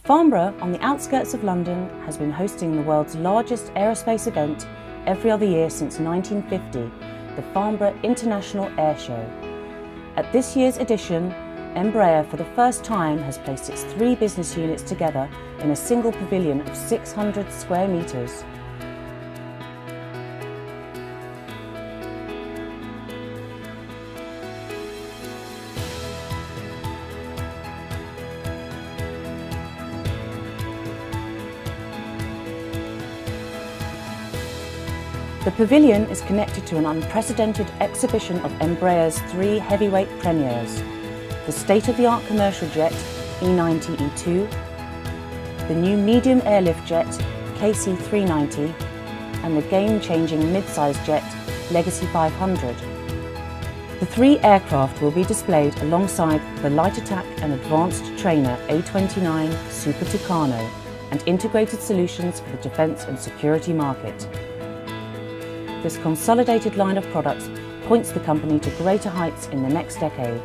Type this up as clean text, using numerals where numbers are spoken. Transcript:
Farnborough, on the outskirts of London, has been hosting the world's largest aerospace event every other year since 1950, the Farnborough International Airshow. At this year's edition, Embraer for the first time has placed its 3 business units together in a single pavilion of 600 square metres. The pavilion is connected to an unprecedented exhibition of Embraer's 3 heavyweight premieres: the state-of-the-art commercial jet E90-E2, the new medium airlift jet KC-390, and the game-changing mid-size jet Legacy 500. The 3 aircraft will be displayed alongside the light attack and advanced trainer A29 Super Tucano and integrated solutions for the defence and security market. This consolidated line of products points the company to greater heights in the next decade.